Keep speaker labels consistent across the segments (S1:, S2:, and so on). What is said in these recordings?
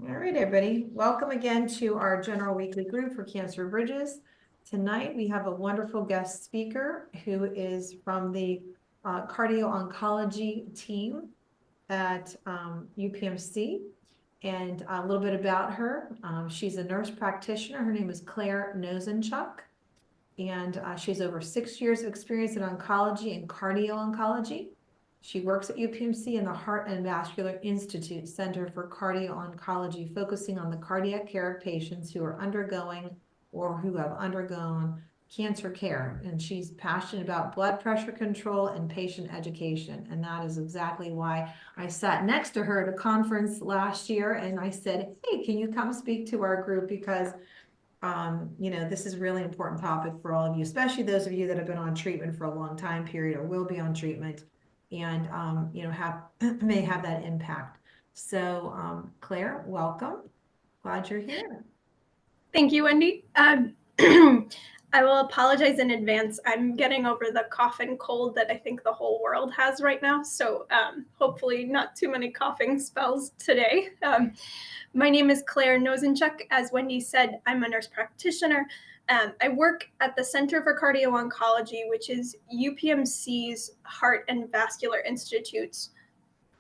S1: All right, everybody. Welcome again to our general weekly group for Cancer Bridges. Tonight, we have a wonderful guest speaker who is from the Cardio-Oncology team at UPMC. And a little bit about her. She's a nurse practitioner. Her name is Clare Nosenchuck. And she has over 6 years of experience in oncology and cardio-oncology. She works at UPMC in the Heart and Vascular Institute Center for Cardio-Oncology, focusing on the cardiac care of patients who are undergoing or who have undergone cancer care. And she's passionate about blood pressure control and patient education. And that is exactly why I sat next to her at a conference last year and I said, hey, can you come speak to our group? Because this is a really important topic for all of you, especially those of you that have been on treatment for a long time period or will be on treatment and, may have that impact. So, Claire, welcome. Glad you're here.
S2: Thank you, Wendy. I will apologize in advance. I'm getting over the cough and cold that I think the whole world has right now. So hopefully not too many coughing spells today. My name is Clare Nosenchuck. As Wendy said, I'm a nurse practitioner. I work at the Center for Cardio-Oncology, which is UPMC's Heart and Vascular Institute's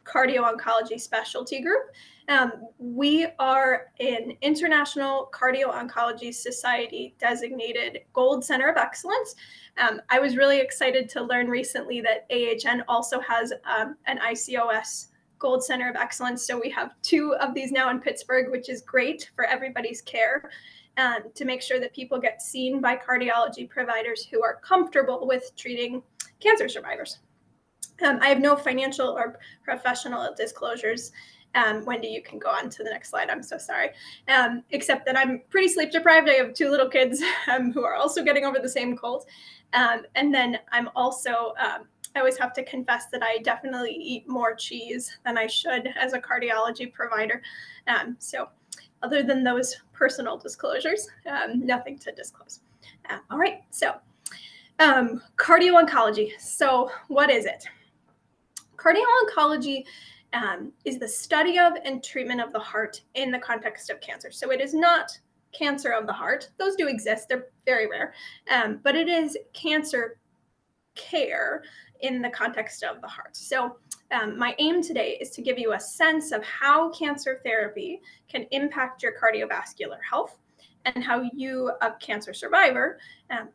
S2: cardio-oncology specialty group. We are an International Cardio-Oncology Society designated Gold Center of Excellence. I was really excited to learn recently that AHN also has an ICOS Gold Center of Excellence. So we have 2 of these now in Pittsburgh, which is great for everybody's care, to make sure that people get seen by cardiology providers who are comfortable with treating cancer survivors. I have no financial or professional disclosures. Wendy, you can go on to the next slide. I'm so sorry. Except that I'm pretty sleep deprived. I have 2 little kids who are also getting over the same cold. And then I'm also, I always have to confess that I definitely eat more cheese than I should as a cardiology provider. So other than those personal disclosures, nothing to disclose. All right, so cardio-oncology. So what is it? Cardio-oncology is the study of and treatment of the heart in the context of cancer. So it is not cancer of the heart. Those do exist. They're very rare. But it is cancer care in the context of the heart. So my aim today is to give you a sense of how cancer therapy can impact your cardiovascular health and how you, a cancer survivor,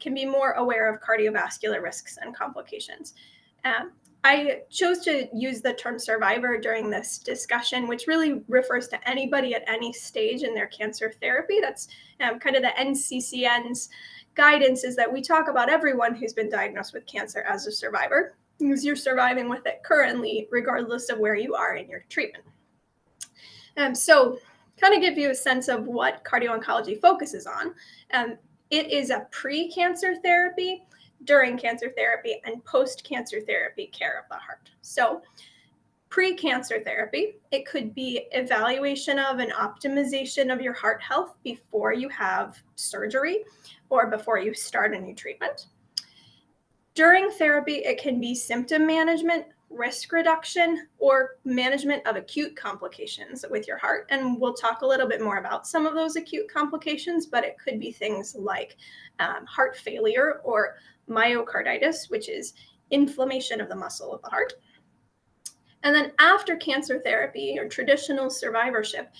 S2: can be more aware of cardiovascular risks and complications. I chose to use the term survivor during this discussion, which really refers to anybody at any stage in their cancer therapy. That's kind of the NCCN's guidance, is that we talk about everyone who's been diagnosed with cancer as a survivor, because you're surviving with it currently, regardless of where you are in your treatment. So kind of give you a sense of what cardio-oncology focuses on. It is a pre-cancer therapy, during cancer therapy, and post-cancer therapy care of the heart. So pre-cancer therapy, it could be evaluation of and optimization of your heart health before you have surgery or before you start a new treatment. During therapy, it can be symptom management, risk reduction, or management of acute complications with your heart. And we'll talk a little bit more about some of those acute complications, but it could be things like heart failure or myocarditis, which is inflammation of the muscle of the heart. And then after cancer therapy or traditional survivorship,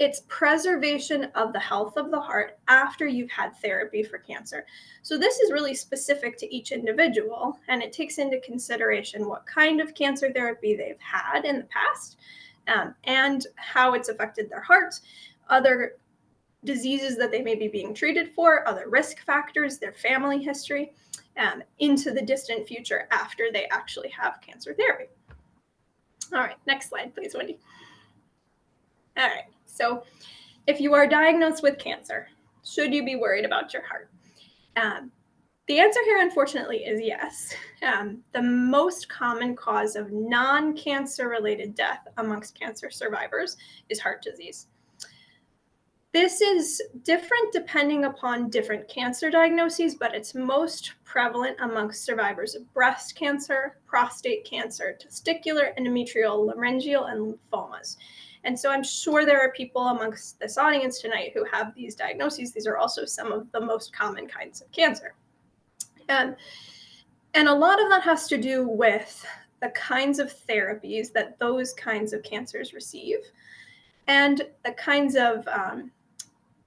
S2: it's preservation of the health of the heart after you've had therapy for cancer. So this is really specific to each individual, and it takes into consideration what kind of cancer therapy they've had in the past, and how it's affected their heart, other diseases that they may be being treated for, other risk factors, their family history, into the distant future after they actually have cancer therapy. All right, next slide, please, Wendy. All right, so if you are diagnosed with cancer, should you be worried about your heart? The answer here, unfortunately, is yes. The most common cause of non-cancer related death amongst cancer survivors is heart disease. This is different depending upon different cancer diagnoses, but it's most prevalent amongst survivors of breast cancer, prostate cancer, testicular, endometrial, laryngeal, and lymphomas. And so I'm sure there are people amongst this audience tonight who have these diagnoses. These are also some of the most common kinds of cancer. And a lot of that has to do with the kinds of therapies that those kinds of cancers receive and the kinds of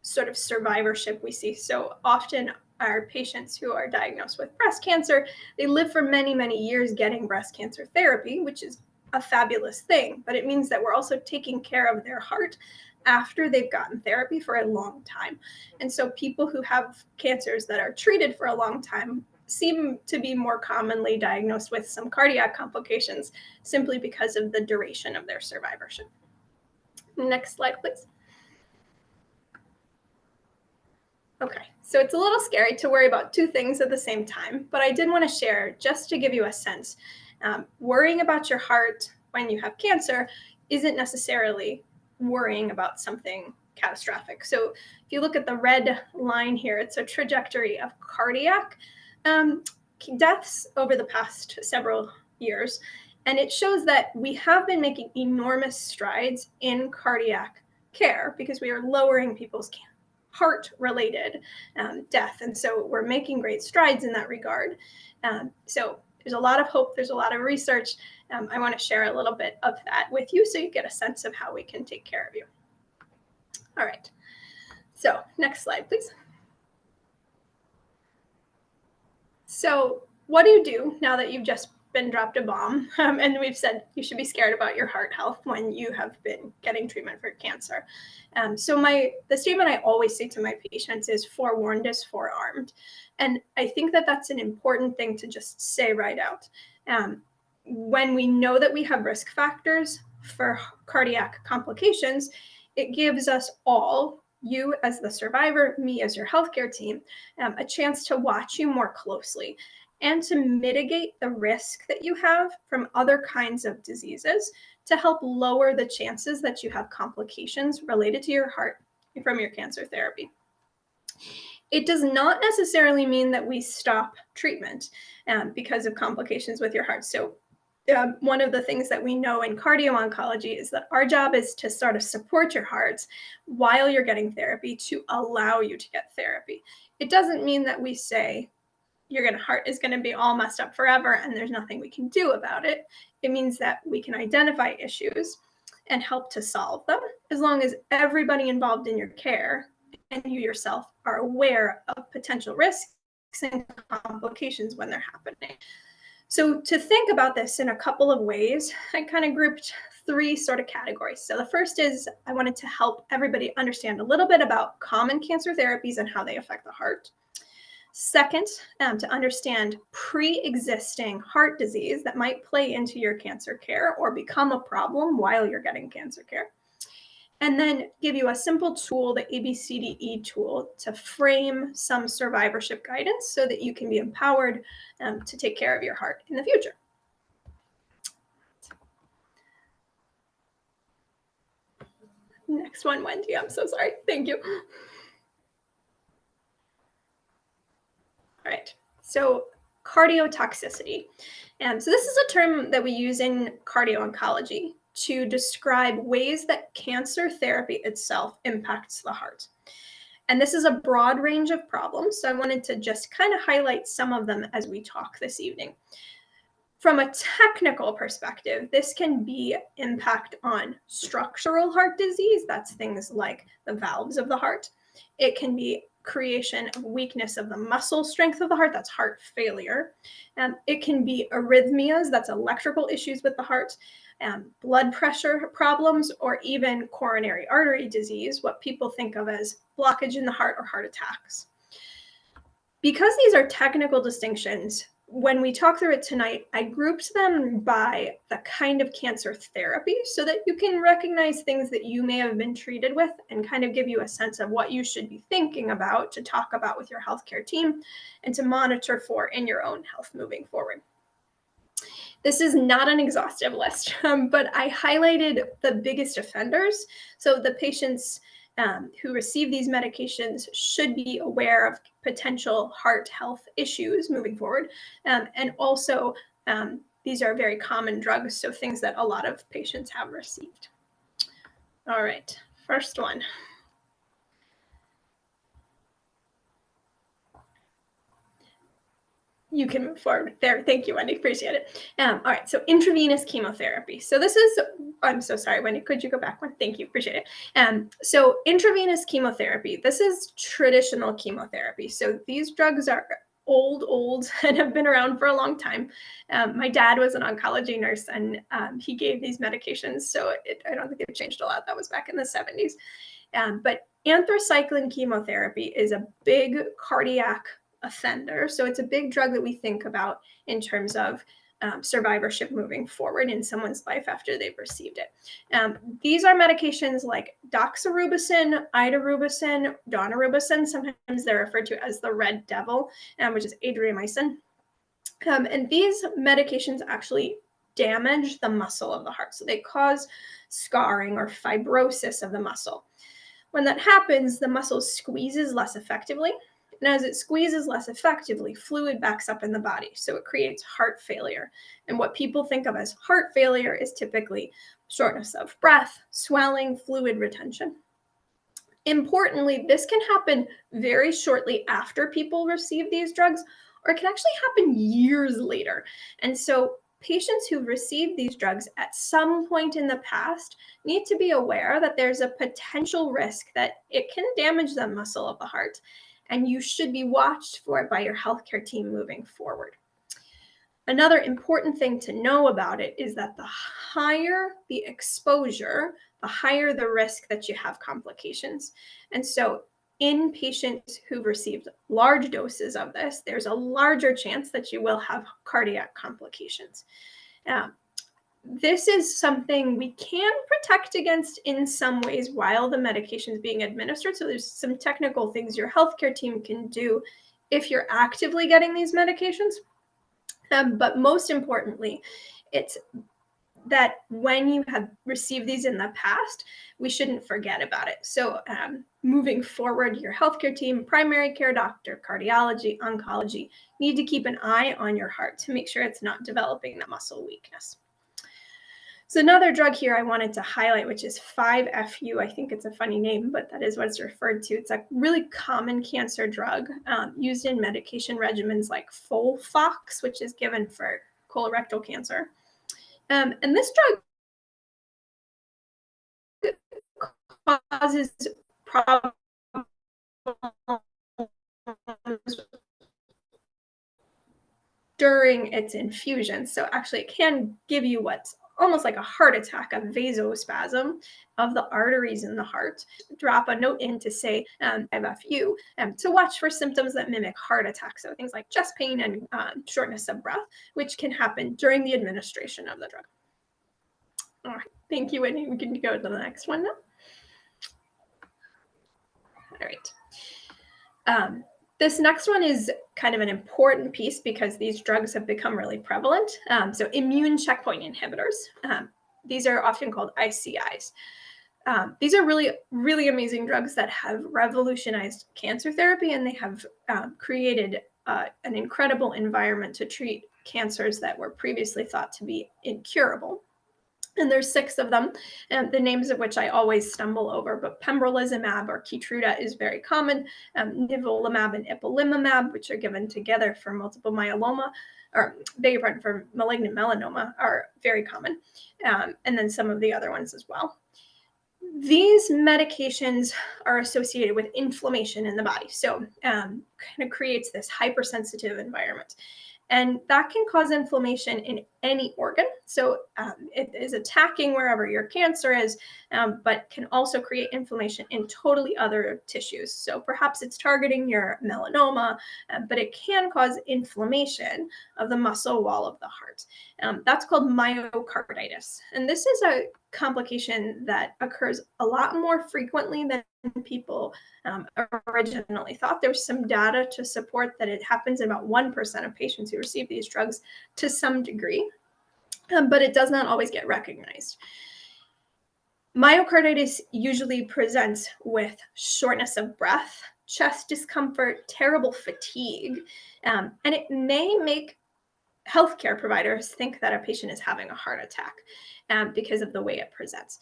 S2: sort of survivorship we see. So often our patients who are diagnosed with breast cancer, they live for many, many years getting breast cancer therapy, which is a fabulous thing, but it means that we're also taking care of their heart after they've gotten therapy for a long time. And so people who have cancers that are treated for a long time seem to be more commonly diagnosed with some cardiac complications simply because of the duration of their survivorship. Next slide, please. Okay, so it's a little scary to worry about two things at the same time, but I did want to share just to give you a sense. Worrying about your heart when you have cancer isn't necessarily worrying about something catastrophic. So if you look at the red line here, it's a trajectory of cardiac deaths over the past several years. And it shows that we have been making enormous strides in cardiac care because we are lowering people's heart-related death. And so we're making great strides in that regard. So there's a lot of hope. There's a lot of research. I want to share a little bit of that with you so you get a sense of how we can take care of you. All right. So next slide, please. So what do you do now that you've just been dropped a bomb and we've said you should be scared about your heart health when you have been getting treatment for cancer? So the statement I always say to my patients is forewarned is forearmed. And I think that that's an important thing to just say right out. When we know that we have risk factors for cardiac complications, it gives us all, you as the survivor, me as your healthcare team, a chance to watch you more closely and to mitigate the risk that you have from other kinds of diseases to help lower the chances that you have complications related to your heart from your cancer therapy. It does not necessarily mean that we stop treatment because of complications with your heart. So one of the things that we know in cardio-oncology is that our job is to sort of support your heart while you're getting therapy to allow you to get therapy. It doesn't mean that we say your heart is going to be all messed up forever and there's nothing we can do about it. It means that we can identify issues and help to solve them as long as everybody involved in your care and you yourself are aware of potential risks and complications when they're happening. So to think about this in a couple of ways, I kind of grouped three sort of categories. So the first is I wanted to help everybody understand a little bit about common cancer therapies and how they affect the heart. Second, to understand pre-existing heart disease that might play into your cancer care or become a problem while you're getting cancer care. And then give you a simple tool, the ABCDE tool, to frame some survivorship guidance so that you can be empowered to take care of your heart in the future. Next one, Wendy, I'm so sorry. Thank you. All right, so cardiotoxicity. So this is a term that we use in cardio-oncology to describe ways that cancer therapy itself impacts the heart. And this is a broad range of problems, so I wanted to just kind of highlight some of them as we talk this evening. From a technical perspective, this can be impact on structural heart disease. That's things like the valves of the heart. It can be creation of weakness of the muscle strength of the heart. That's heart failure. It can be arrhythmias. That's electrical issues with the heart. Blood pressure problems, or even coronary artery disease, what people think of as blockage in the heart or heart attacks. Because these are technical distinctions, when we talk through it tonight, I grouped them by the kind of cancer therapy so that you can recognize things that you may have been treated with and kind of give you a sense of what you should be thinking about to talk about with your healthcare team and to monitor for in your own health moving forward. This is not an exhaustive list, but I highlighted the biggest offenders. So the patients who receive these medications should be aware of potential heart health issues moving forward. And also, these are very common drugs, so things that a lot of patients have received. All right, first one. You can move forward there. Thank you, Wendy. Appreciate it. All right, so intravenous chemotherapy. So this is, I'm so sorry, Wendy. Could you go back one? Thank you. Appreciate it. So intravenous chemotherapy, this is traditional chemotherapy. So these drugs are old, and have been around for a long time. My dad was an oncology nurse, and he gave these medications. So I don't think it changed a lot. That was back in the 70s. But anthracycline chemotherapy is a big cardiac offender. So it's a big drug that we think about in terms of survivorship moving forward in someone's life after they've received it. These are medications like doxorubicin, idarubicin, daunorubicin. Sometimes they're referred to as the red devil, which is adriamycin. And these medications actually damage the muscle of the heart. So they cause scarring or fibrosis of the muscle. When that happens, the muscle squeezes less effectively. And as it squeezes less effectively, fluid backs up in the body. So it creates heart failure. And what people think of as heart failure is typically shortness of breath, swelling, fluid retention. Importantly, this can happen very shortly after people receive these drugs, or it can actually happen years later. And so patients who receive these drugs at some point in the past need to be aware that there's a potential risk that it can damage the muscle of the heart, and you should be watched for it by your healthcare team moving forward. Another important thing to know about it is that the higher the exposure, the higher the risk that you have complications. And so in patients who've received large doses of this, there's a larger chance that you will have cardiac complications. This is something we can protect against in some ways while the medication is being administered. So there's some technical things your healthcare team can do if you're actively getting these medications. But most importantly, it's that when you have received these in the past, we shouldn't forget about it. So moving forward, your healthcare team, primary care doctor, cardiology, oncology, need to keep an eye on your heart to make sure it's not developing that muscle weakness. So another drug here I wanted to highlight, which is 5-FU. I think it's a funny name, but that is what it's referred to. It's a really common cancer drug used in medication regimens like Folfox, which is given for colorectal cancer. And this drug causes problems during its infusion. So actually it can give you what's almost like a heart attack, a vasospasm of the arteries in the heart. Drop a note in to say 5-FU to watch for symptoms that mimic heart attack. So things like chest pain and shortness of breath, which can happen during the administration of the drug. All right, thank you, Whitney. We can go to the next one now. All right. This next one is kind of an important piece because these drugs have become really prevalent. So immune checkpoint inhibitors. These are often called ICIs. These are really, really amazing drugs that have revolutionized cancer therapy, and they have created an incredible environment to treat cancers that were previously thought to be incurable. And there's 6 of them, the names of which I always stumble over, but pembrolizumab or Keytruda is very common. Nivolumab and ipilimumab, which are given together for multiple myeloma, or beg your pardon, for malignant melanoma, are very common. And then some of the other ones as well. These medications are associated with inflammation in the body. So kind of creates this hypersensitive environment. And that can cause inflammation in any organ. So it is attacking wherever your cancer is, but can also create inflammation in totally other tissues. So perhaps it's targeting your melanoma, but it can cause inflammation of the muscle wall of the heart. That's called myocarditis. And this is a complication that occurs a lot more frequently than people originally thought. There's some data to support that it happens in about 1% of patients who receive these drugs to some degree, but it does not always get recognized. Myocarditis usually presents with shortness of breath, chest discomfort, terrible fatigue, and it may make healthcare providers think that a patient is having a heart attack because of the way it presents.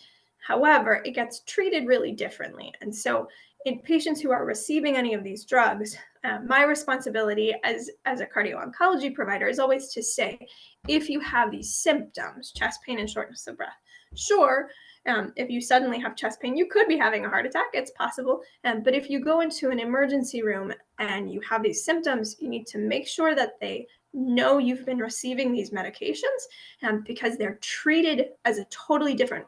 S2: However, it gets treated really differently. And so, in patients who are receiving any of these drugs, my responsibility as a cardio-oncology provider is always to say, if you have these symptoms, chest pain and shortness of breath, sure, if you suddenly have chest pain, you could be having a heart attack. It's possible. But if you go into an emergency room and you have these symptoms, you need to make sure that they know you've been receiving these medications because they're treated as a totally different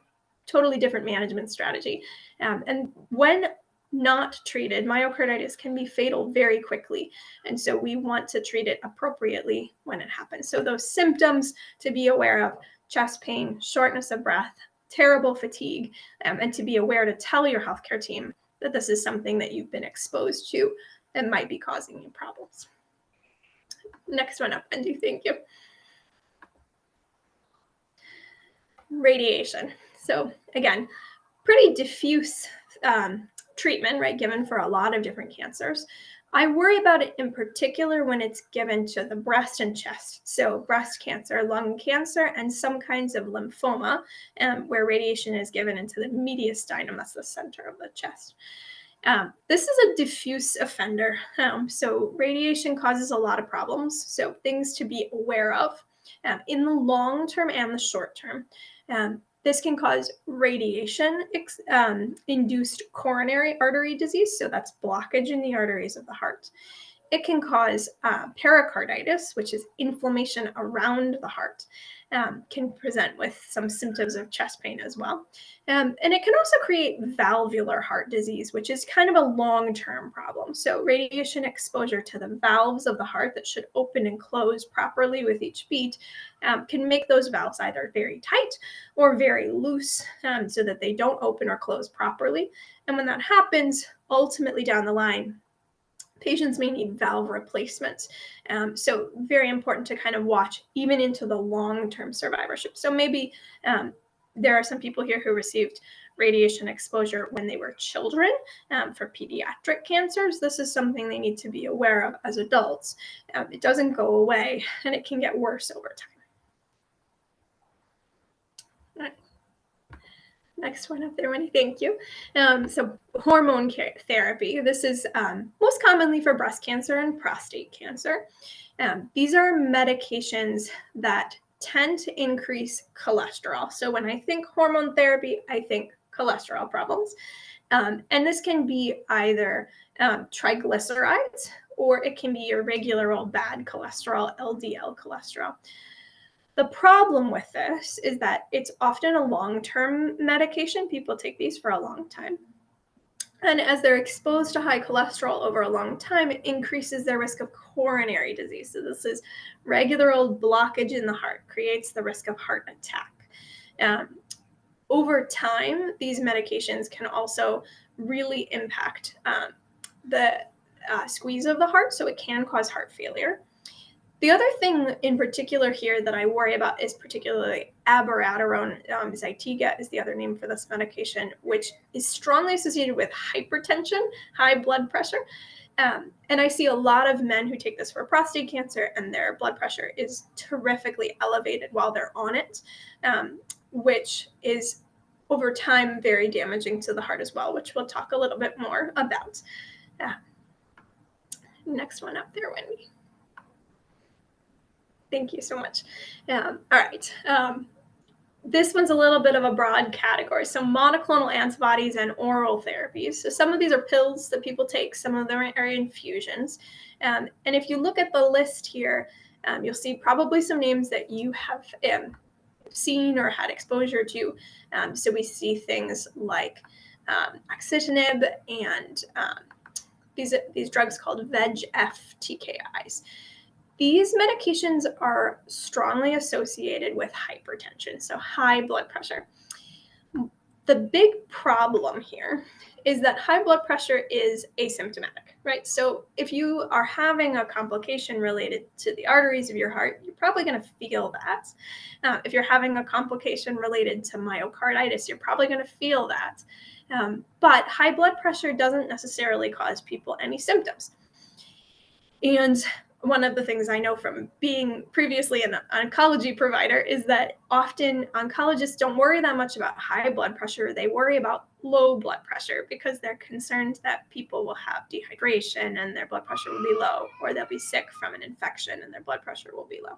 S2: management strategy. And when not treated, myocarditis can be fatal very quickly. And so we want to treat it appropriately when it happens. So those symptoms to be aware of: chest pain, shortness of breath, terrible fatigue, and to be aware to tell your healthcare team that this is something that you've been exposed to and might be causing you problems. Next one up, Andy, thank you. Radiation. So again, pretty diffuse treatment, right, given for a lot of different cancers. I worry about it in particular when it's given to the breast and chest. So breast cancer, lung cancer, and some kinds of lymphoma, where radiation is given into the mediastinum, that's the center of the chest. This is a diffuse offender. So radiation causes a lot of problems. So things to be aware of in the long term and the short term. This can cause radiation-induced coronary artery disease. So that's blockage in the arteries of the heart. It can cause pericarditis, which is inflammation around the heart. Can present with some symptoms of chest pain as well. And it can also create valvular heart disease, which is kind of a long-term problem. So radiation exposure to the valves of the heart that should open and close properly with each beat can make those valves either very tight or very loose so that they don't open or close properly. And when that happens, ultimately down the line, patients may need valve replacements. So very important to kind of watch even into the long-term survivorship. So maybe there are some people here who received radiation exposure when they were children for pediatric cancers. This is something they need to be aware of as adults. It doesn't go away, and it can get worse over time. All right. Next one up there, Winnie, thank you. So hormone therapy. This is most commonly for breast cancer and prostate cancer. These are medications that tend to increase cholesterol. So when I think hormone therapy, I think cholesterol problems. And this can be either triglycerides, or it can be your regular old bad cholesterol, LDL cholesterol. The problem with this is that it's often a long-term medication. People take these for a long time. And as they're exposed to high cholesterol over a long time, it increases their risk of coronary disease. So this is regular old blockage in the heart, creates the risk of heart attack. Over time, these medications can also really impact the squeeze of the heart, so it can cause heart failure. The other thing in particular here that I worry about is particularly abiraterone. Zytiga is the other name for this medication, which is strongly associated with hypertension, high blood pressure. And I see a lot of men who take this for prostate cancer, and their blood pressure is terrifically elevated while they're on it, which is over time very damaging to the heart as well, which we'll talk a little bit more about. Next one up there, Wendy. Thank you so much. All right. This one's a little bit of a broad category. So monoclonal antibodies and oral therapies. So some of these are pills that people take. Some of them are infusions. And if you look at the list here, you'll see probably some names that you have seen or had exposure to. So we see things like axitinib and these drugs called VEGF TKIs. These medications are strongly associated with hypertension, so high blood pressure. The big problem here is that high blood pressure is asymptomatic. right? So if you are having a complication related to the arteries of your heart, you're probably going to feel that. If you're having a complication related to myocarditis, you're probably going to feel that. But high blood pressure doesn't necessarily cause people any symptoms. And one of the things I know from being previously an oncology provider is that often oncologists don't worry that much about high blood pressure. They worry about low blood pressure because they're concerned that people will have dehydration and their blood pressure will be low, or they'll be sick from an infection and their blood pressure will be low.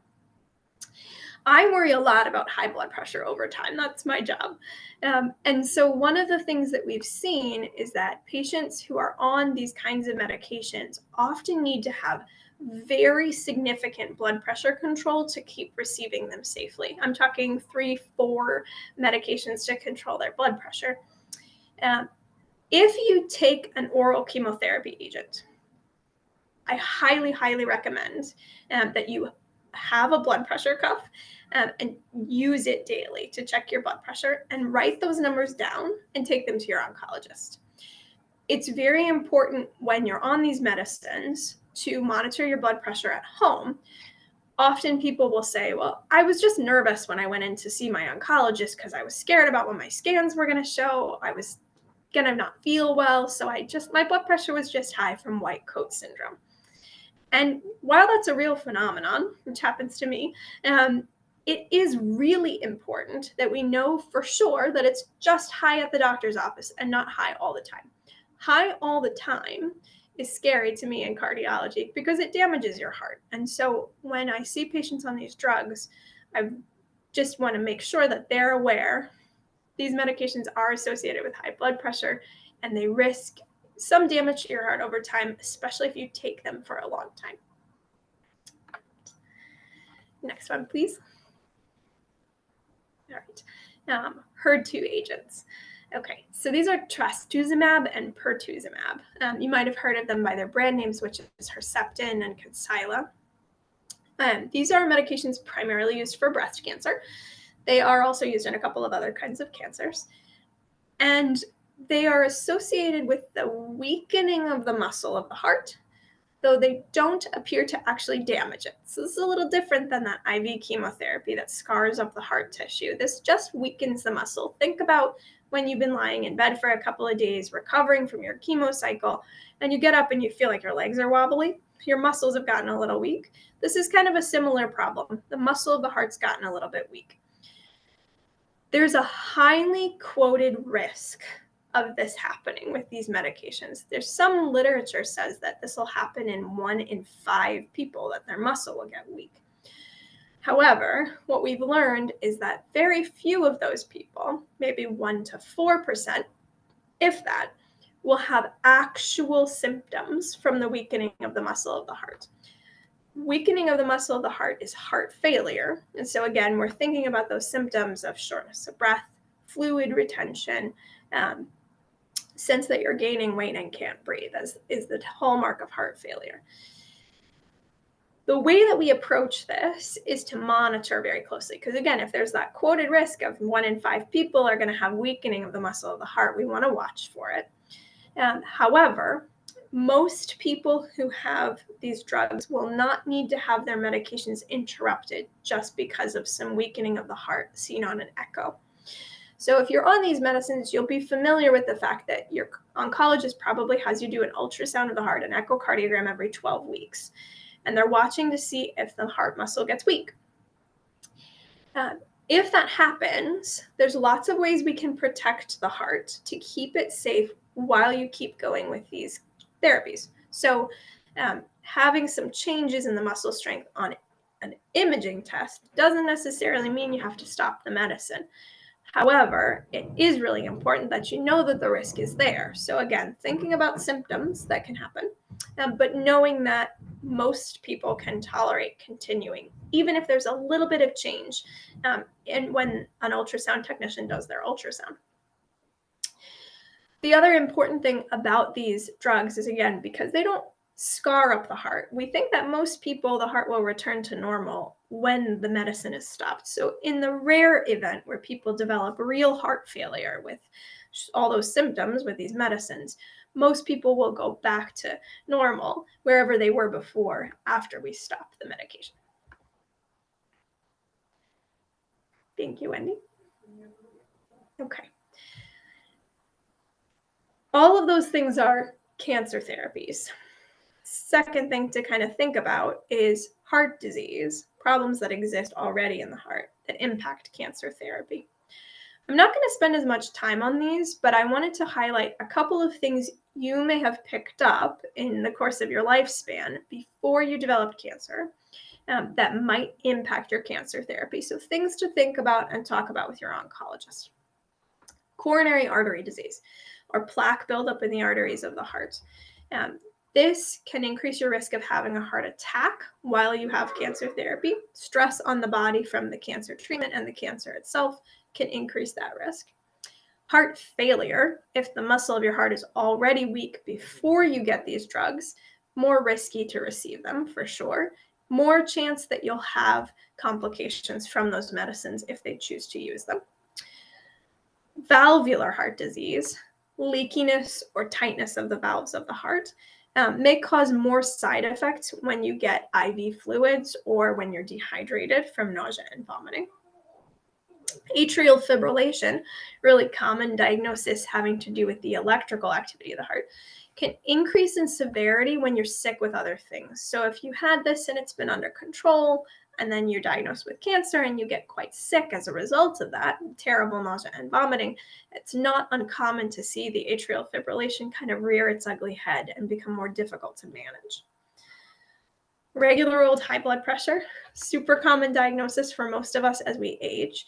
S2: I worry a lot about high blood pressure over time. That's my job. And so one of the things that we've seen is that patients who are on these kinds of medications often need to have very significant blood pressure control to keep receiving them safely. I'm talking 3-4 medications to control their blood pressure. If you take an oral chemotherapy agent, I highly, highly recommend that you have a blood pressure cuff and use it daily to check your blood pressure and write those numbers down and take them to your oncologist. It's very important when you're on these medicines to monitor your blood pressure at home. Often people will say, well, I was just nervous when I went in to see my oncologist because I was scared about what my scans were going to show. I was going to not feel well. So my blood pressure was just high from white coat syndrome. And while that's a real phenomenon, which happens to me, it is really important that we know for sure that it's just high at the doctor's office and not high all the time. High all the time is scary to me in cardiology because it damages your heart. And so when I see patients on these drugs, I just want to make sure that they're aware these medications are associated with high blood pressure and they risk some damage to your heart over time, especially if you take them for a long time. Next one, please. All right. HER2 agents. Okay, so these are trastuzumab and pertuzumab. You might have heard of them by their brand names, which is Herceptin and Kadcyla. These are medications primarily used for breast cancer. They are also used in a couple of other kinds of cancers. And they are associated with the weakening of the muscle of the heart, though they don't appear to actually damage it. So this is a little different than that IV chemotherapy that scars up the heart tissue. This just weakens the muscle. Think about when you've been lying in bed for a couple of days, recovering from your chemo cycle, and you get up and you feel like your legs are wobbly. Your muscles have gotten a little weak. This is kind of a similar problem. The muscle of the heart's gotten a little bit weak. There's a highly quoted risk of this happening with these medications. There's some literature says that this will happen in 1 in 5 people, that their muscle will get weak. However, what we've learned is that very few of those people, maybe 1 to 4%, if that, will have actual symptoms from the weakening of the muscle of the heart. Weakening of the muscle of the heart is heart failure. And so again, we're thinking about those symptoms of shortness of breath, fluid retention, sense that you're gaining weight and can't breathe, as is the hallmark of heart failure. The way that we approach this is to monitor very closely. Because again, if there's that quoted risk of 1 in 5 people are going to have weakening of the muscle of the heart, we want to watch for it. However, most people who have these drugs will not need to have their medications interrupted just because of some weakening of the heart seen on an echo. So if you're on these medicines, you'll be familiar with the fact that your oncologist probably has you do an ultrasound of the heart, an echocardiogram every 12 weeks. And they're watching to see if the heart muscle gets weak. If that happens, there's lots of ways we can protect the heart to keep it safe while you keep going with these therapies. So having some changes in the muscle strength on an imaging test doesn't necessarily mean you have to stop the medicine. However, it is really important that you know that the risk is there. So again, thinking about symptoms that can happen, but knowing that most people can tolerate continuing, even if there's a little bit of change, and when an ultrasound technician does their ultrasound. The other important thing about these drugs is, again, because they don't scar up the heart. We think that most people, the heart will return to normal when the medicine is stopped. So in the rare event where people develop real heart failure with all those symptoms with these medicines, most people will go back to normal wherever they were before after we stop the medication. Thank you, Wendy. Okay. All of those things are cancer therapies. Second thing to kind of think about is heart disease, problems that exist already in the heart that impact cancer therapy. I'm not going to spend as much time on these, but I wanted to highlight a couple of things you may have picked up in the course of your lifespan before you developed cancer that might impact your cancer therapy. So things to think about and talk about with your oncologist. Coronary artery disease, or plaque buildup in the arteries of the heart. This can increase your risk of having a heart attack while you have cancer therapy. Stress on the body from the cancer treatment and the cancer itself can increase that risk. Heart failure, if the muscle of your heart is already weak before you get these drugs, more risky to receive them for sure. More chance that you'll have complications from those medicines if they choose to use them. Valvular heart disease, leakiness or tightness of the valves of the heart, may cause more side effects when you get IV fluids or when you're dehydrated from nausea and vomiting. Atrial fibrillation, really common diagnosis having to do with the electrical activity of the heart, can increase in severity when you're sick with other things. So if you had this and it's been under control, and then you're diagnosed with cancer and you get quite sick as a result of that, terrible nausea and vomiting, it's not uncommon to see the atrial fibrillation kind of rear its ugly head and become more difficult to manage. Regular old high blood pressure, super common diagnosis for most of us as we age,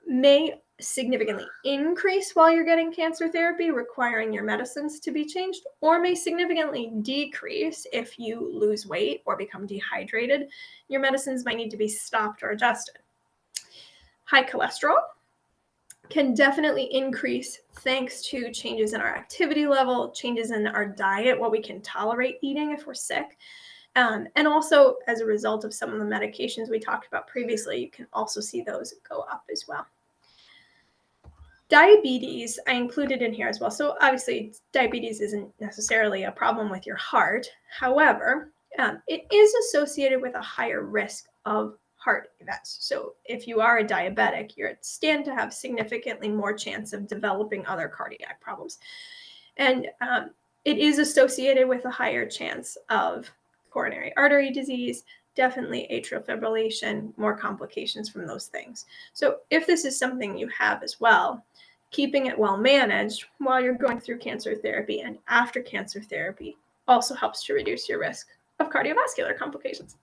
S2: may significantly increase while you're getting cancer therapy, requiring your medicines to be changed, or may significantly decrease if you lose weight or become dehydrated. Your medicines might need to be stopped or adjusted. High cholesterol can definitely increase thanks to changes in our activity level, changes in our diet, what we can tolerate eating if we're sick. And also, as a result of some of the medications we talked about previously, you can also see those go up as well. Diabetes, I included in here as well. So obviously, diabetes isn't necessarily a problem with your heart. However, it is associated with a higher risk of heart events. So if you are a diabetic, you're at stand to have significantly more chance of developing other cardiac problems. And it is associated with a higher chance of coronary artery disease, definitely atrial fibrillation, more complications from those things. So if this is something you have as well, keeping it well managed while you're going through cancer therapy and after cancer therapy also helps to reduce your risk of cardiovascular complications.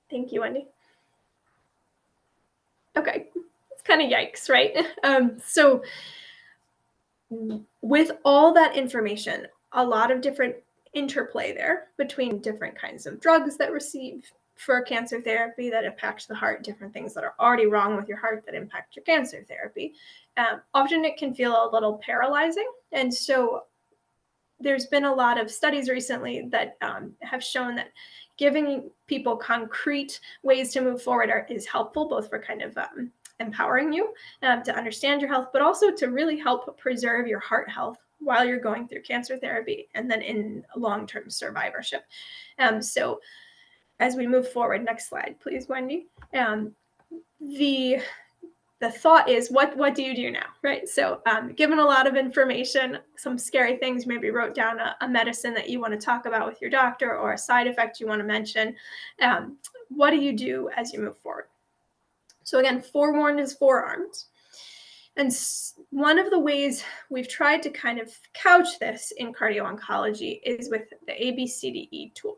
S2: Thank you, Wendy. Okay, it's kind of yikes, right? So with all that information, a lot of different interplay there between different kinds of drugs that receive for cancer therapy that impact the heart, different things that are already wrong with your heart that impact your cancer therapy. Often it can feel a little paralyzing. And so there's been a lot of studies recently that have shown that giving people concrete ways to move forward is helpful, both for kind of empowering you to understand your health, but also to really help preserve your heart health while you're going through cancer therapy and then in long-term survivorship. So as we move forward, next slide, please, Wendy. The thought is, what do you do now, right? So given a lot of information, some scary things, maybe wrote down a medicine that you want to talk about with your doctor or a side effect you want to mention. What do you do as you move forward? So again, forewarned is forearmed. And one of the ways we've tried to kind of couch this in cardio-oncology is with the ABCDE tool.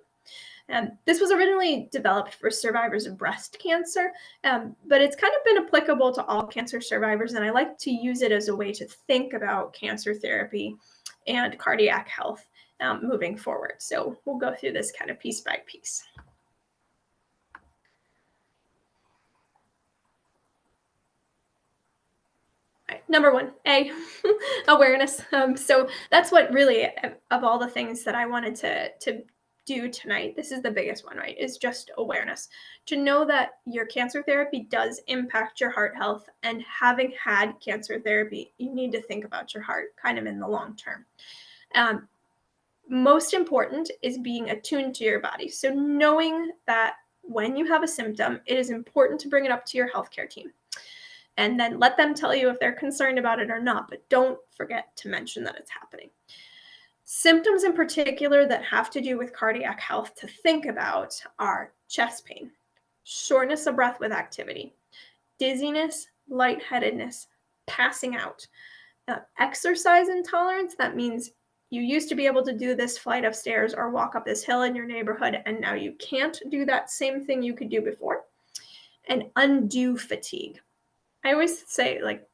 S2: This was originally developed for survivors of breast cancer, but it's kind of been applicable to all cancer survivors, and I like to use it as a way to think about cancer therapy and cardiac health moving forward. So we'll go through this kind of piece by piece. Number one, A, awareness. So that's what really, of all the things that I wanted to do tonight, this is the biggest one, right, is just awareness. To know that your cancer therapy does impact your heart health, and having had cancer therapy, you need to think about your heart kind of in the long term. Most important is being attuned to your body. So knowing that when you have a symptom, it is important to bring it up to your healthcare team. And then let them tell you if they're concerned about it or not, but don't forget to mention that it's happening. Symptoms in particular that have to do with cardiac health to think about are chest pain, shortness of breath with activity, dizziness, lightheadedness, passing out, exercise intolerance. That means you used to be able to do this flight of stairs or walk up this hill in your neighborhood, and now you can't do that same thing you could do before. And undue fatigue. I always say, like,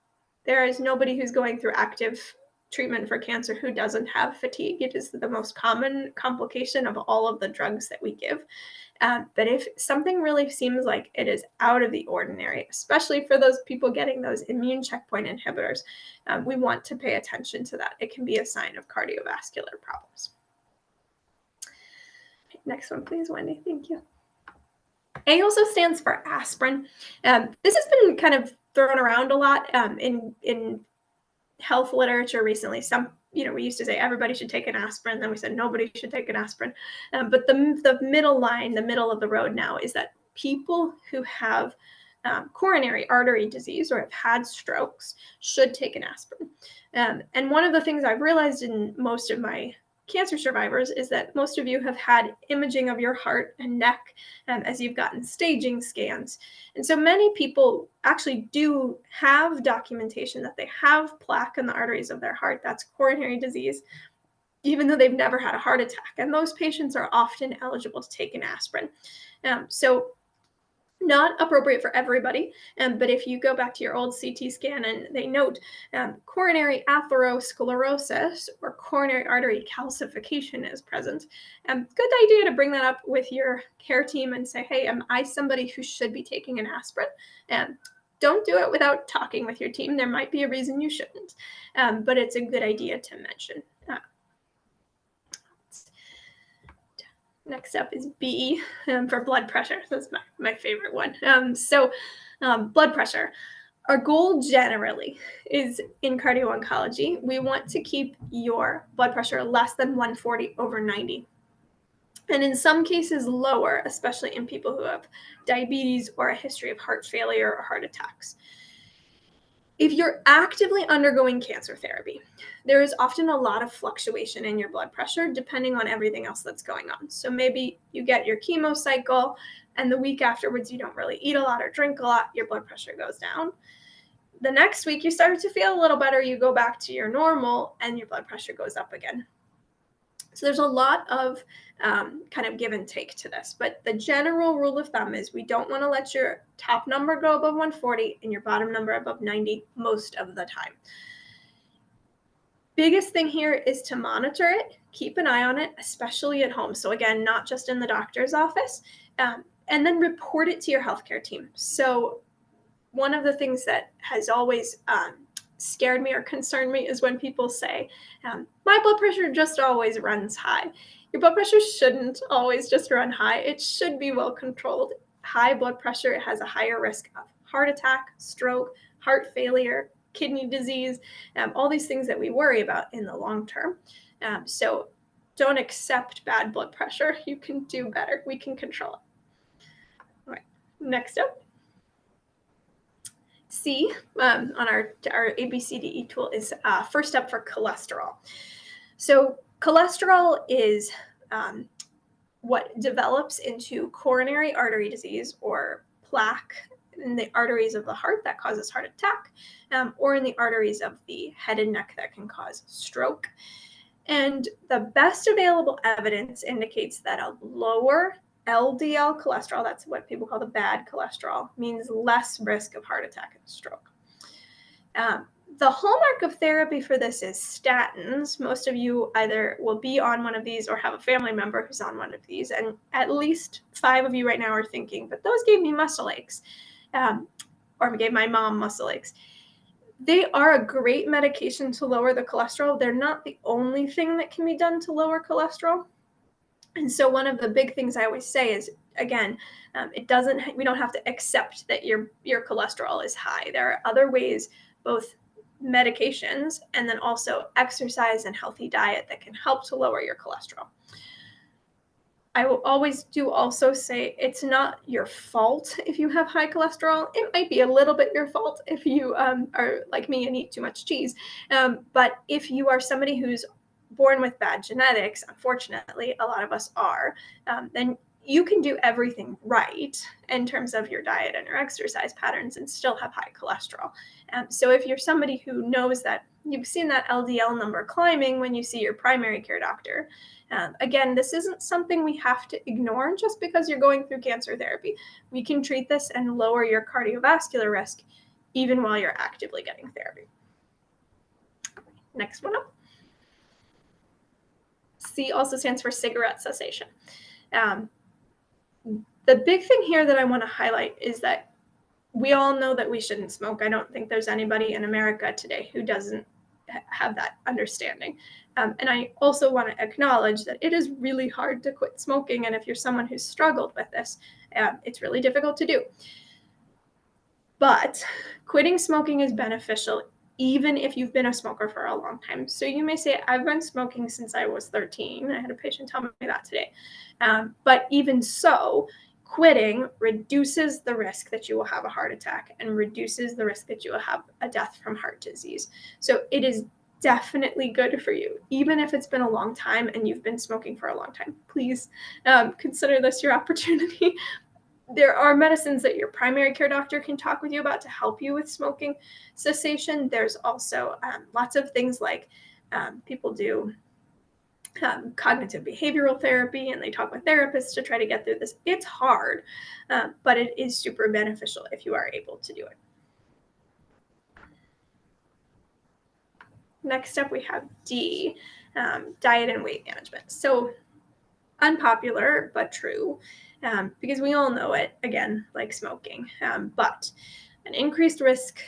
S2: there is nobody who's going through active treatment for cancer who doesn't have fatigue. It is the most common complication of all of the drugs that we give. But if something really seems like it is out of the ordinary, especially for those people getting those immune checkpoint inhibitors, we want to pay attention to that. It can be a sign of cardiovascular problems. Next one, please, Wendy. Thank you. A also stands for aspirin. This has been kind of thrown around a lot in health literature recently. We used to say everybody should take an aspirin, then we said nobody should take an aspirin. But the middle line, the middle of the road now, is that people who have coronary artery disease or have had strokes should take an aspirin. And one of the things I've realized in most of my cancer survivors is that most of you have had imaging of your heart and neck as you've gotten staging scans. And so many people actually do have documentation that they have plaque in the arteries of their heart. That's coronary disease, even though they've never had a heart attack. And those patients are often eligible to take an aspirin. So not appropriate for everybody, but if you go back to your old CT scan and they note coronary atherosclerosis or coronary artery calcification is present, good idea to bring that up with your care team and say, hey, am I somebody who should be taking an aspirin? Don't do it without talking with your team. There might be a reason you shouldn't, but it's a good idea to mention. Next up is B for blood pressure. That's my favorite one. Blood pressure. Our goal generally is in cardio-oncology, we want to keep your blood pressure less than 140/90. And in some cases lower, especially in people who have diabetes or a history of heart failure or heart attacks. If you're actively undergoing cancer therapy, there is often a lot of fluctuation in your blood pressure depending on everything else that's going on. So maybe you get your chemo cycle and the week afterwards you don't really eat a lot or drink a lot, your blood pressure goes down. The next week you start to feel a little better, you go back to your normal and your blood pressure goes up again. So there's a lot of kind of give and take to this, but the general rule of thumb is we don't want to let your top number go above 140 and your bottom number above 90 most of the time. Biggest thing here is to monitor it, keep an eye on it, especially at home. So again, not just in the doctor's office, and then report it to your healthcare team. So one of the things that has always scared me or concerned me is when people say, my blood pressure just always runs high. Your blood pressure shouldn't always just run high. It should be well controlled. High blood pressure has a higher risk of heart attack, stroke, heart failure, kidney disease, all these things that we worry about in the long term. So don't accept bad blood pressure. You can do better. We can control it. All right, next up. C on our ABCDE tool is first up for cholesterol. So cholesterol is what develops into coronary artery disease or plaque in the arteries of the heart that causes heart attack, or in the arteries of the head and neck that can cause stroke. And the best available evidence indicates that a lower LDL cholesterol, that's what people call the bad cholesterol, means less risk of heart attack and stroke. The hallmark of therapy for this is statins. Most of you either will be on one of these or have a family member who's on one of these. And at least 5 of you right now are thinking, but those gave me muscle aches, or gave my mom muscle aches. They are a great medication to lower the cholesterol. They're not the only thing that can be done to lower cholesterol. And so one of the big things I always say is, again, we don't have to accept that your cholesterol is high. There are other ways, both medications and then also exercise and healthy diet, that can help to lower your cholesterol. I will always do also say it's not your fault if you have high cholesterol. It might be a little bit your fault if you are like me and eat too much cheese. But if you are somebody who's born with bad genetics, unfortunately, a lot of us are, then you can do everything right in terms of your diet and your exercise patterns and still have high cholesterol. So if you're somebody who knows that you've seen that LDL number climbing when you see your primary care doctor, again, this isn't something we have to ignore just because you're going through cancer therapy. We can treat this and lower your cardiovascular risk even while you're actively getting therapy. Next one up. C also stands for cigarette cessation. The big thing here that I want to highlight is that we all know that we shouldn't smoke. I don't think there's anybody in America today who doesn't have that understanding. And I also want to acknowledge that it is really hard to quit smoking. And if you're someone who's struggled with this, it's really difficult to do. But quitting smoking is beneficial even if you've been a smoker for a long time. So you may say, I've been smoking since I was 13. I had a patient tell me that today. But even so, quitting reduces the risk that you will have a heart attack and reduces the risk that you will have a death from heart disease. So it is definitely good for you, even if it's been a long time and you've been smoking for a long time. Please consider this your opportunity. There are medicines that your primary care doctor can talk with you about to help you with smoking cessation. There's also lots of things like people do cognitive behavioral therapy, and they talk with therapists to try to get through this. It's hard, but it is super beneficial if you are able to do it. Next up, we have D, diet and weight management. So unpopular, but true, because we all know it, again, like smoking, but an increased risk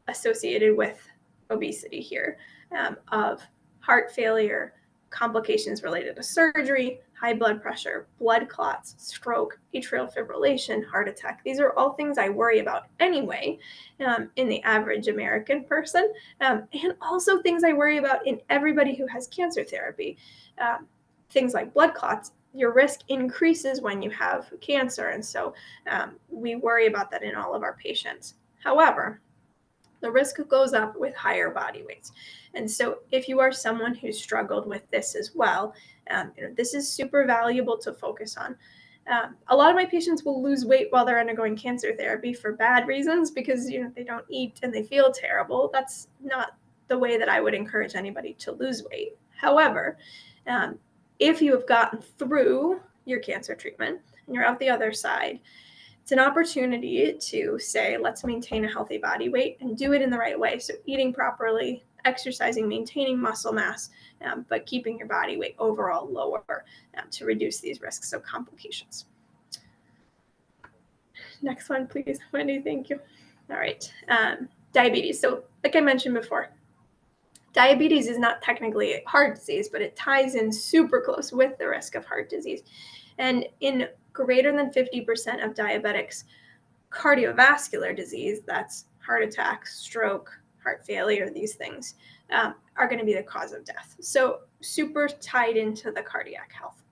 S2: associated with obesity here of heart failure, complications related to surgery, high blood pressure, blood clots, stroke, atrial fibrillation, heart attack. These are all things I worry about anyway in the average American person, and also things I worry about in everybody who has cancer therapy. Things like blood clots, your risk increases when you have cancer, and so we worry about that in all of our patients. However, the risk goes up with higher body weights. And so if you are someone who struggled with this as well, this is super valuable to focus on. A lot of my patients will lose weight while they're undergoing cancer therapy for bad reasons because they don't eat and they feel terrible. That's not the way that I would encourage anybody to lose weight. However, if you have gotten through your cancer treatment and you're out the other side, it's an opportunity to say, let's maintain a healthy body weight and do it in the right way. So eating properly, exercising, maintaining muscle mass, but keeping your body weight overall lower to reduce these risks of complications. Next one, please, Wendy, thank you. All right, diabetes. So like I mentioned before, diabetes is not technically a heart disease, but it ties in super close with the risk of heart disease. And in greater than 50% of diabetics, cardiovascular disease, that's heart attack, stroke, heart failure, these things are going to be the cause of death. So super tied into the cardiac health.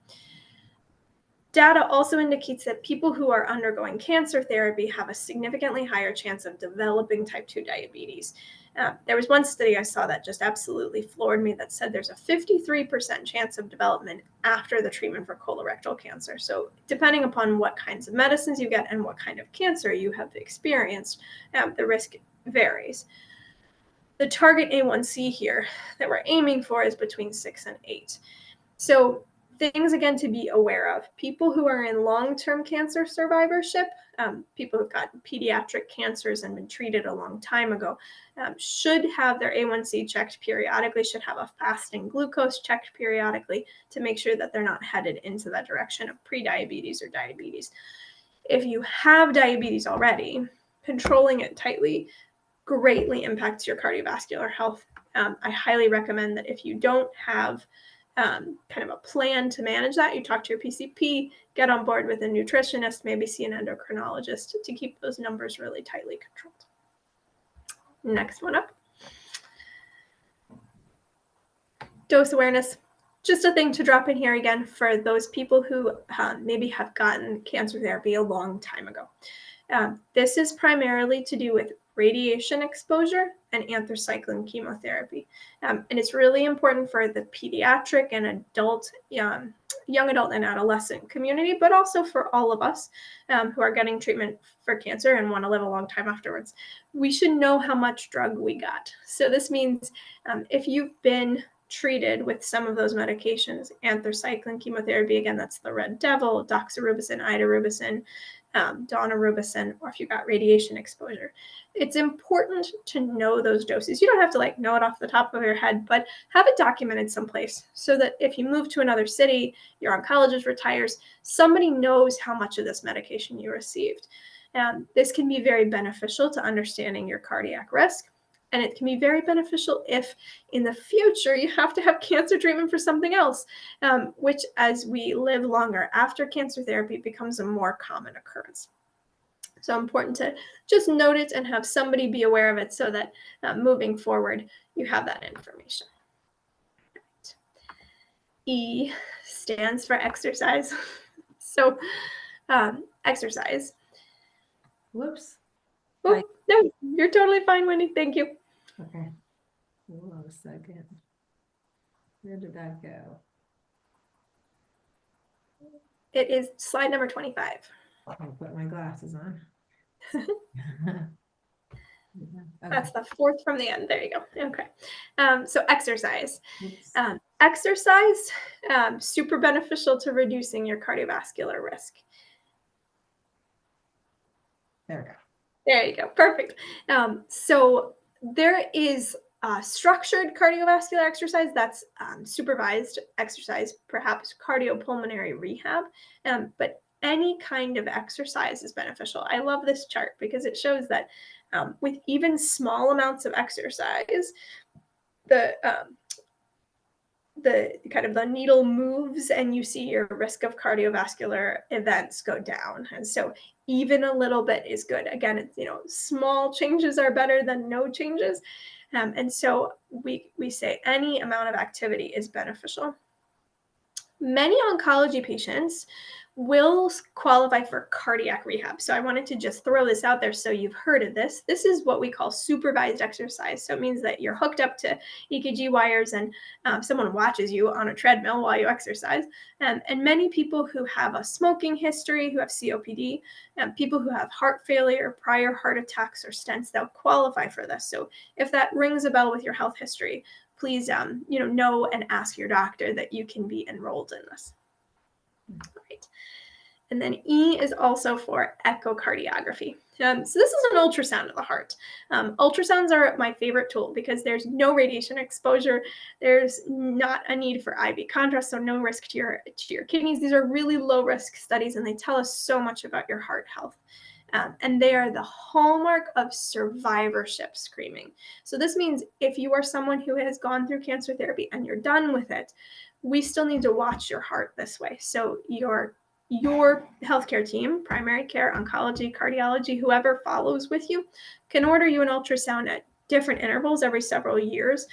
S2: Data also indicates that people who are undergoing cancer therapy have a significantly higher chance of developing type 2 diabetes. There was one study I saw that just absolutely floored me that said there's a 53% chance of development after the treatment for colorectal cancer. So depending upon what kinds of medicines you get and what kind of cancer you have experienced, the risk varies. The target A1C here that we're aiming for is between 6 and 8. So things, again, to be aware of. People who are in long-term cancer survivorship, people who've got pediatric cancers and been treated a long time ago, should have their A1C checked periodically, should have a fasting glucose checked periodically to make sure that they're not headed into that direction of prediabetes or diabetes. If you have diabetes already, controlling it tightly greatly impacts your cardiovascular health. I highly recommend that if you don't have kind of a plan to manage that. You talk to your PCP, get on board with a nutritionist, maybe see an endocrinologist to keep those numbers really tightly controlled. Next one up. Dose awareness. Just a thing to drop in here again for those people who maybe have gotten cancer therapy a long time ago. This is primarily to do with radiation exposure and anthracycline chemotherapy. And it's really important for the pediatric and adult, young adult and adolescent community, but also for all of us who are getting treatment for cancer and want to live a long time afterwards. We should know how much drug we got. So this means if you've been treated with some of those medications, anthracycline chemotherapy, again, that's the red devil, doxorubicin, idarubicin, daunorubicin, or if you got radiation exposure. It's important to know those doses. You don't have to know it off the top of your head, but have it documented someplace so that if you move to another city, your oncologist retires, somebody knows how much of this medication you received. This can be very beneficial to understanding your cardiac risk. And it can be very beneficial if in the future you have to have cancer treatment for something else, which as we live longer after cancer therapy becomes a more common occurrence. So important to just note it and have somebody be aware of it so that moving forward, you have that information. Right. E stands for exercise. So exercise.
S1: Whoops.
S2: Oh, no, you're totally fine, Wendy. Thank you.
S1: Okay. Hold on a second. Where did that go?
S2: It is slide number 25.
S1: I'll put my glasses on.
S2: That's the fourth from the end. There you go. Okay. So exercise.
S1: Oops.
S2: Exercise, super beneficial to reducing your cardiovascular risk.
S1: There we go.
S2: There you go. Perfect. So there is structured cardiovascular exercise, that's supervised exercise, perhaps cardiopulmonary rehab, but any kind of exercise is beneficial. I love this chart because it shows that with even small amounts of exercise, the kind of the needle moves and you see your risk of cardiovascular events go down. And so even a little bit is good. Again, it's, small changes are better than no changes. And so we say any amount of activity is beneficial. Many oncology patients will qualify for cardiac rehab. So I wanted to just throw this out there so you've heard of this. This is what we call supervised exercise. So it means that you're hooked up to EKG wires and someone watches you on a treadmill while you exercise. And many people who have a smoking history, who have COPD, people who have heart failure, prior heart attacks or stents, they'll qualify for this. So if that rings a bell with your health history, please know and ask your doctor that you can be enrolled in this. Great. And then E is also for echocardiography. So this is an ultrasound of the heart. Ultrasounds are my favorite tool because there's no radiation exposure. There's not a need for IV contrast, so no risk to your kidneys. These are really low risk studies and they tell us so much about your heart health. And they are the hallmark of survivorship screening. So this means if you are someone who has gone through cancer therapy and you're done with it, we still need to watch your heart this way. So your healthcare team, primary care, oncology, cardiology, whoever follows with you, can order you an ultrasound at different intervals every several years,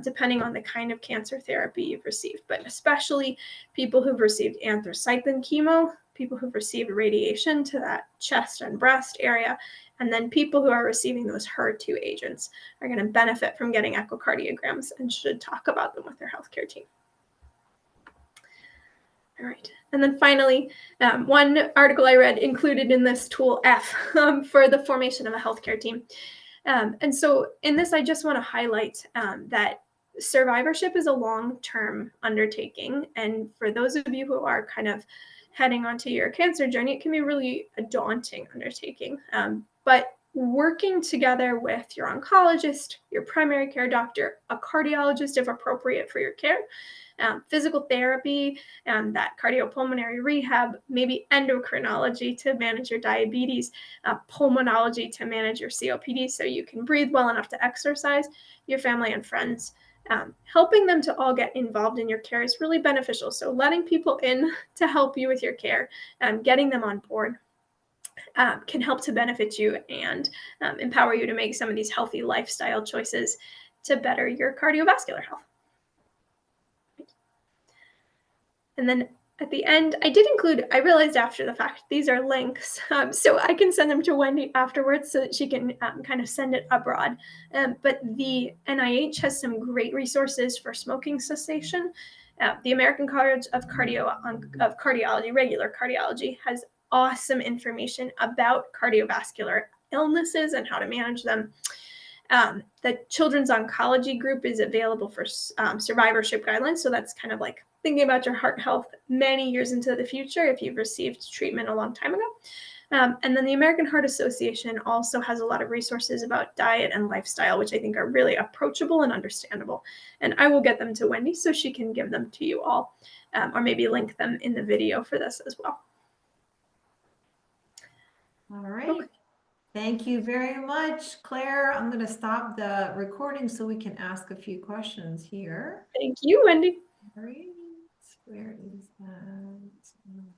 S2: depending on the kind of cancer therapy you've received. But especially people who've received anthracycline chemo, people who've received radiation to that chest and breast area, and then people who are receiving those HER2 agents are going to benefit from getting echocardiograms and should talk about them with their healthcare team. All right. And then finally, one article I read included in this tool F for the formation of a healthcare team. And so in this, I just want to highlight that survivorship is a long-term undertaking. And for those of you who are kind of heading onto your cancer journey, it can be really a daunting undertaking. But working together with your oncologist, your primary care doctor, a cardiologist if appropriate for your care, physical therapy, that cardiopulmonary rehab, maybe endocrinology to manage your diabetes, pulmonology to manage your COPD so you can breathe well enough to exercise, your family and friends helping them to all get involved in your care is really beneficial. So letting people in to help you with your care, getting them on board, can help to benefit you and empower you to make some of these healthy lifestyle choices to better your cardiovascular health. And then at the end, I did include, I realized after the fact, these are links. So I can send them to Wendy afterwards so that she can kind of send it abroad. But the NIH has some great resources for smoking cessation. The American College of Cardiology, regular cardiology, has awesome information about cardiovascular illnesses and how to manage them. The Children's Oncology group is available for survivorship guidelines. So that's kind of like thinking about your heart health many years into the future if you've received treatment a long time ago. And then the American Heart Association also has a lot of resources about diet and lifestyle, which I think are really approachable and understandable. And I will get them to Wendy so she can give them to you all, or maybe link them in the video for this as well.
S1: All right. Thank you very much, Claire. I'm going to stop the recording so we can ask a few questions here.
S2: Thank you, Wendy.
S1: All right. Where is that?